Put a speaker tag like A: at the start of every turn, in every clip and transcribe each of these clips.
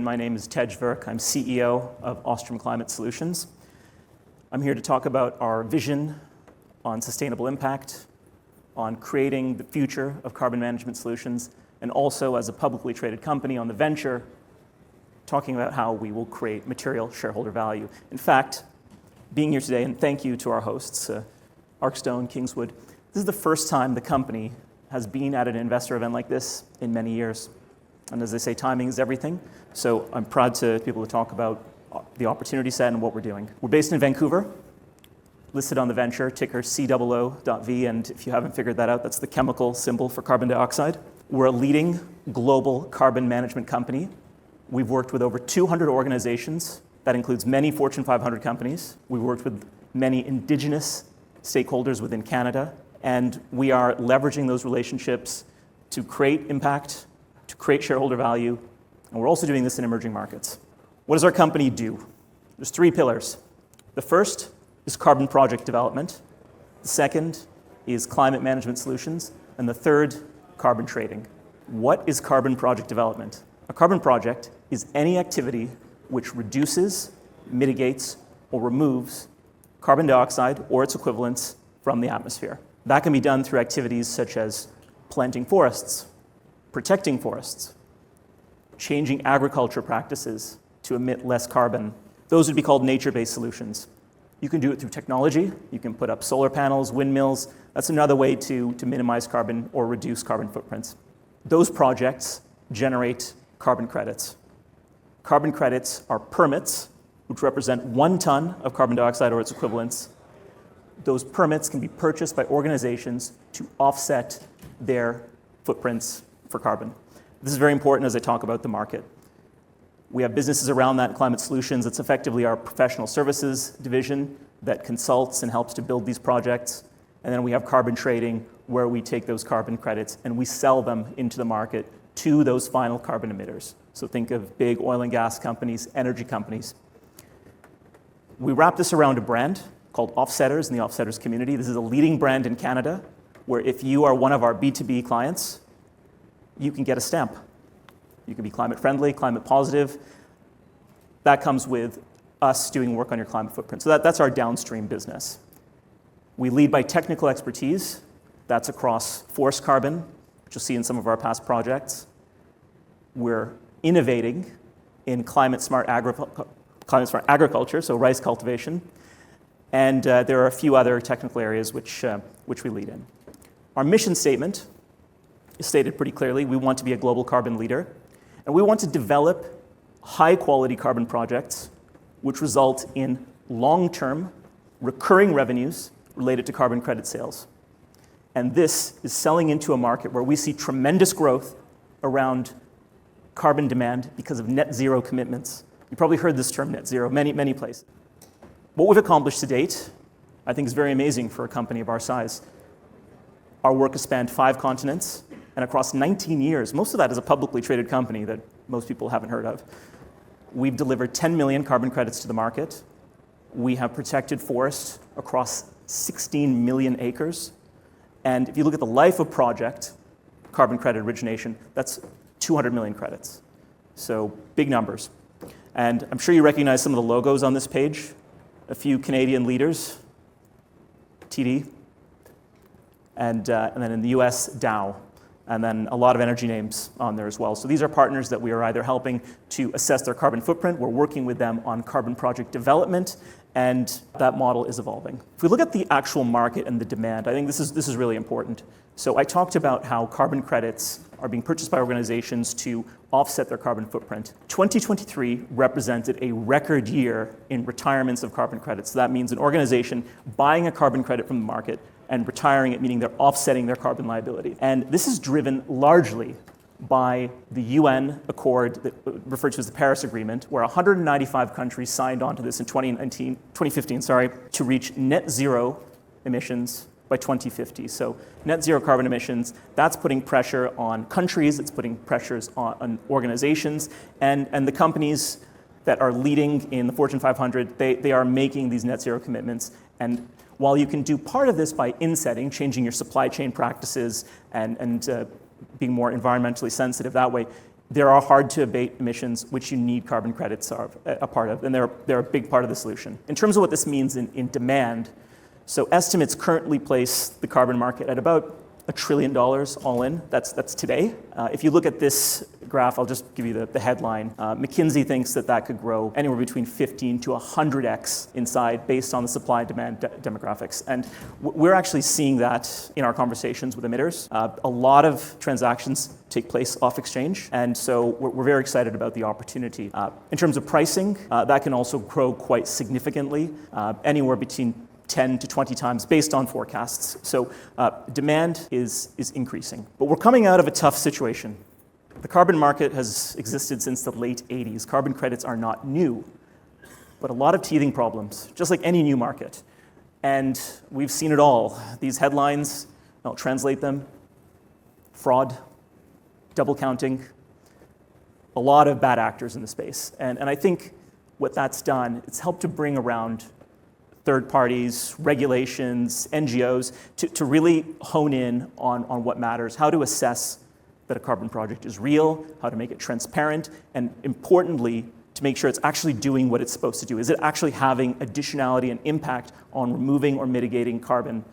A: My name is Tej Virk. I'm CEO of Ostrom Climate Solutions. I'm here to talk about our vision on sustainable impact, on creating the future of carbon management solutions, and also as a publicly traded company on the venture, talking about how we will create material shareholder value. In fact, being here today, and thank you to our hosts, ArcStone-Kingswood, this is the first time the company has been at an investor event like this in many years. And as they say, timing is everything. So I'm proud to be able to talk about the opportunity set and what we're doing. We're based in Vancouver, listed on the venture, ticker COO.V, and if you haven't figured that out, that's the chemical symbol for carbon dioxide. We're a leading global carbon management company. We've worked with over 200 organizations. That includes many Fortune 500 companies. We've worked with many Indigenous stakeholders within Canada, and we are leveraging those relationships to create impact, to create shareholder value, and we're also doing this in emerging markets. What does our company do? There's three pillars. The first is carbon project development. The second is climate management solutions. And the third, carbon trading. What is carbon project development? A carbon project is any activity which reduces, mitigates, or removes carbon dioxide or its equivalents from the atmosphere. That can be done through activities such as planting forests, protecting forests, changing agriculture practices to emit less carbon. Those would be called nature-based solutions. You can do it through technology. You can put up solar panels, windmills. That's another way to minimize carbon or reduce carbon footprints. Those projects generate carbon credits. Carbon credits are permits, which represent 1 ton of carbon dioxide or its equivalents. Those permits can be purchased by organizations to offset their footprints for carbon. This is very important as I talk about the market. We have businesses around that in Climate Solutions. It's effectively our professional services division that consults and helps to build these projects. And then we have carbon trading, where we take those carbon credits and we sell them into the market to those final carbon emitters. So think of big oil and gas companies, energy companies. We wrap this around a brand called Offsetters in the Offsetters community. This is a leading brand in Canada, where if you are one of our B2B clients, you can get a stamp. You can be climate friendly, climate positive. That comes with us doing work on your climate footprint. So that's our downstream business. We lead by technical expertise. That's across forest carbon, which you'll see in some of our past projects. We're innovating in climate smart agriculture, so rice cultivation. And there are a few other technical areas which we lead in. Our mission statement is stated pretty clearly. We want to be a global carbon leader, and we want to develop high-quality carbon projects which result in long-term recurring revenues related to carbon credit sales. And this is selling into a market where we see tremendous growth around carbon demand because of net zero commitments. You probably heard this term, net zero, many places. What we've accomplished to date, I think, is very amazing for a company of our size. Our work has spanned 5 continents, and across 19 years, most of that is a publicly traded company that most people haven't heard of. We've delivered 10 million carbon credits to the market. We have protected forests across 16 million acres. And if you look at the life of project, carbon credit origination, that's 200 million credits. So big numbers. And I'm sure you recognize some of the logos on this page. A few Canadian leaders, TD, and then in the US, Dow, and then a lot of energy names on there as well. So these are partners that we are either helping to assess their carbon footprint, we're working with them on carbon project development, and that model is evolving. If we look at the actual market and the demand, I think this is really important. So I talked about how carbon credits are being purchased by organizations to offset their carbon footprint. 2023 represented a record year in retirements of carbon credits. So that means an organization buying a carbon credit from the market and retiring it, meaning they're offsetting their carbon liability. And this is driven largely by the UN Accord, that referred to as the Paris Agreement, where 195 countries signed on to this in 2015, to reach net zero emissions by 2050. So net zero carbon emissions, that's putting pressure on countries, it's putting pressures on organizations, and the companies that are leading in the Fortune 500, they are making these net zero commitments. And while you can do part of this by insetting, changing your supply chain practices and being more environmentally sensitive that way, there are hard-to-abate emissions which you need carbon credits are a part of, and they're a big part of the solution. In terms of what this means in demand, so estimates currently place the carbon market at about $1 trillion all in. That's today. If you look at this graph, I'll just give you the headline. McKinsey thinks that could grow anywhere between 15 to 100x inside based on the supply and demand demographics. And we're actually seeing that in our conversations with emitters. A lot of transactions take place off exchange, and so we're very excited about the opportunity. In terms of pricing, that can also grow quite significantly, anywhere between 10 to 20 times based on forecasts. So demand is increasing. But we're coming out of a tough situation. The carbon market has existed since the late 80s. Carbon credits are not new, but a lot of teething problems, just like any new market. And we've seen it all. These headlines, I'll translate them: fraud, double counting, a lot of bad actors in the space. And I think what that's done, it's helped to bring around third parties, regulations, NGOs, to really hone in on what matters, how to assess that a carbon project is real, how to make it transparent, and importantly, to make sure it's actually doing what it's supposed to do. Is it actually having additionality and impact on removing or mitigating carbon?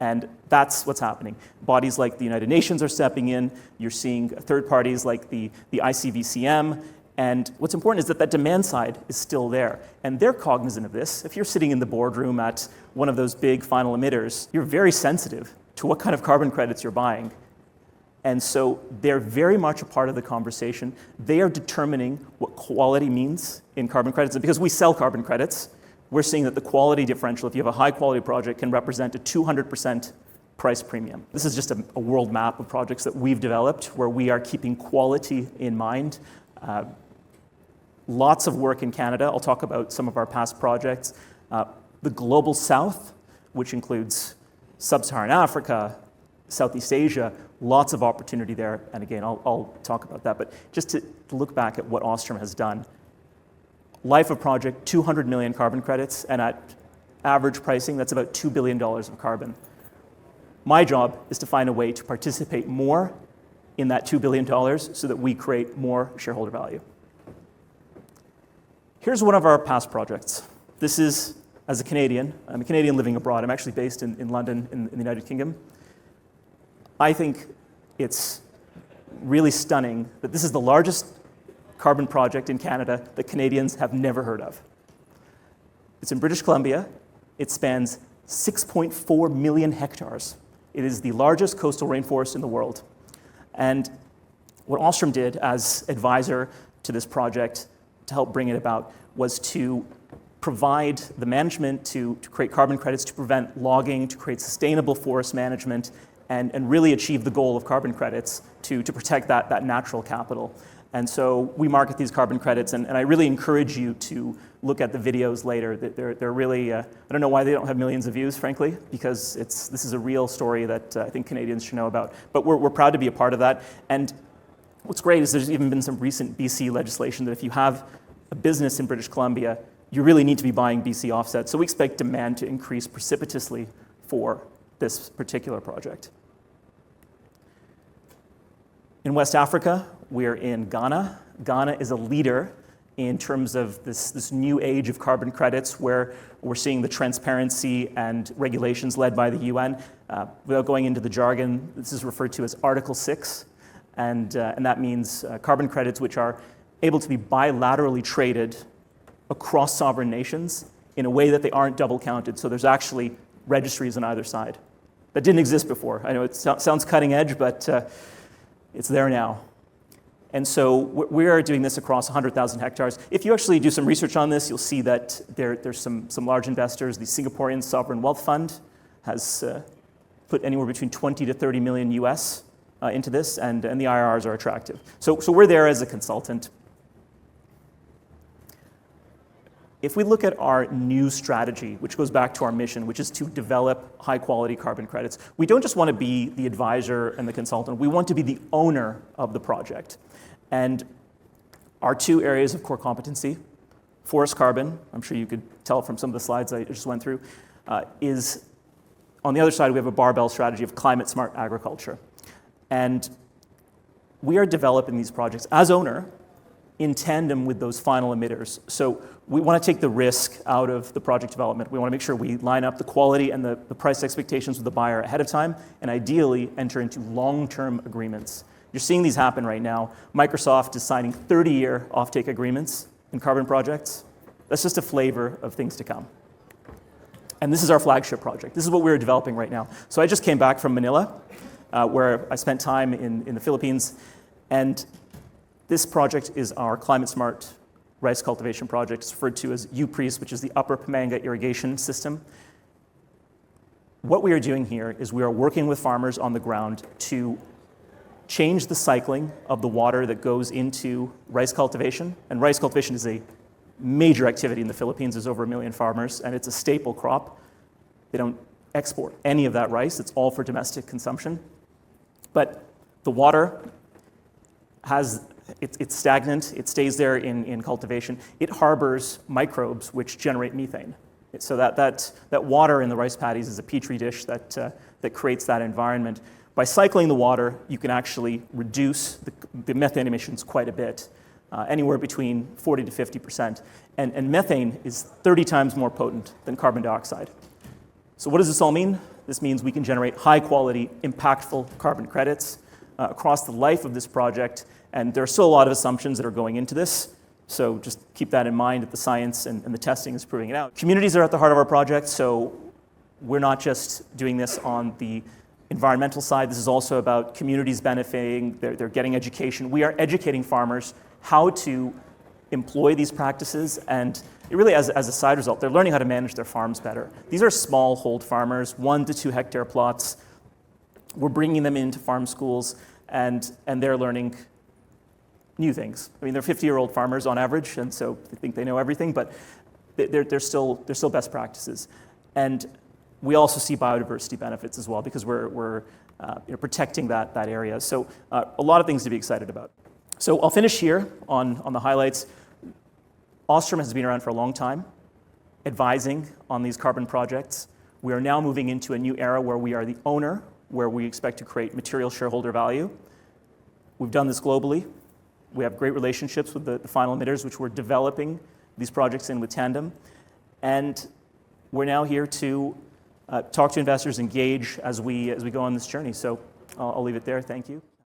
A: And that's what's happening. Bodies like the United Nations are stepping in. You're seeing third parties like the ICVCM. And what's important is that demand side is still there. And they're cognizant of this. If you're sitting in the boardroom at one of those big final emitters, you're very sensitive to what kind of carbon credits you're buying. And so they're very much a part of the conversation. They are determining what quality means in carbon credits. And because we sell carbon credits, we're seeing that the quality differential, if you have a high quality project, can represent a 200% price premium. This is just a world map of projects that we've developed where we are keeping quality in mind. Lots of work in Canada. I'll talk about some of our past projects. The Global South, which includes Sub-Saharan Africa, Southeast Asia, lots of opportunity there. And again, I'll talk about that. But just to look back at what Ostrom has done, life of project, 200 million carbon credits, and at average pricing, that's about $2 billion of carbon. My job is to find a way to participate more in that $2 billion so that we create more shareholder value. Here's one of our past projects. This is, as a Canadian, I'm a Canadian living abroad. I'm actually based in London, in the United Kingdom. I think it's really stunning that this is the largest carbon project in Canada that Canadians have never heard of. It's in British Columbia. It spans 6.4 million hectares. It is the largest coastal rainforest in the world. And what Ostrom did as advisor to this project to help bring it about was to provide the management to create carbon credits, to prevent logging, to create sustainable forest management, and really achieve the goal of carbon credits to protect that natural capital. And so we market these carbon credits, and I really encourage you to look at the videos later. They're really, I don't know why they don't have millions of views, frankly, because this is a real story that I think Canadians should know about. But we're proud to be a part of that. And what's great is there's even been some recent BC legislation that if you have a business in British Columbia, you really need to be buying BC offsets. So we expect demand to increase precipitously for this particular project. In West Africa, we're in Ghana. Ghana is a leader in terms of this new age of carbon credits where we're seeing the transparency and regulations led by the UN. Without going into the jargon, this is referred to as Article 6, and that means carbon credits which are able to be bilaterally traded across sovereign nations in a way that they aren't double counted. So there's actually registries on either side. That didn't exist before. I know it sounds cutting edge, but it's there now. And so we are doing this across 100,000 hectares. If you actually do some research on this, you'll see that there's some large investors. The Singaporean Sovereign Wealth Fund has put anywhere between 20 to 30 million US into this, and the IRRs are attractive. So we're there as a consultant. If we look at our new strategy, which goes back to our mission, which is to develop high-quality carbon credits, we don't just want to be the advisor and the consultant. We want to be the owner of the project. And our two areas of core competency, forest carbon, I'm sure you could tell from some of the slides I just went through, is on the other side, we have a barbell strategy of climate-smart agriculture. And we are developing these projects as owner in tandem with those final emitters. So we want to take the risk out of the project development. We want to make sure we line up the quality and the price expectations with the buyer ahead of time, and ideally enter into long-term agreements. You're seeing these happen right now. Microsoft is signing 30-year offtake agreements in carbon projects. That's just a flavor of things to come. And this is our flagship project. This is what we're developing right now. So I just came back from Manila, where I spent time in the Philippines, and this project is our climate-smart rice cultivation project. It's referred to as UPRIS, which is the Upper Pampanga Irrigation System. What we are doing here is we are working with farmers on the ground to change the cycling of the water that goes into rice cultivation. And rice cultivation is a major activity in the Philippines. There's over 1 million farmers, and it's a staple crop. They don't export any of that rice. It's all for domestic consumption. But the water it's stagnant. It stays there in cultivation. It harbors microbes which generate methane. So that water in the rice paddies is a petri dish that creates that environment. By cycling the water, you can actually reduce the methane emissions quite a bit, anywhere between 40 to 50%. And methane is 30 times more potent than carbon dioxide. So what does this all mean? This means we can generate high-quality, impactful carbon credits across the life of this project. And there are still a lot of assumptions that are going into this. So just keep that in mind that the science and the testing is proving it out. Communities are at the heart of our project, so we're not just doing this on the environmental side. This is also about communities benefiting. They're getting education. We are educating farmers how to employ these practices, and it really, as a side result, they're learning how to manage their farms better. These are small-hold farmers, 1 to 2 hectare plots. We're bringing them into farm schools, and they're learning new things. I mean, they're 50-year-old farmers on average, and so they think they know everything, but they're still best practices. And we also see biodiversity benefits as well because we're protecting that area. So a lot of things to be excited about. So I'll finish here on the highlights. Ostrom has been around for a long time, advising on these carbon projects. We are now moving into a new era where we are the owner, where we expect to create material shareholder value. We've done this globally. We have great relationships with the final emitters, which we're developing these projects in with tandem. And we're now here to talk to investors, engage as we go on this journey. So I'll leave it there. Thank you.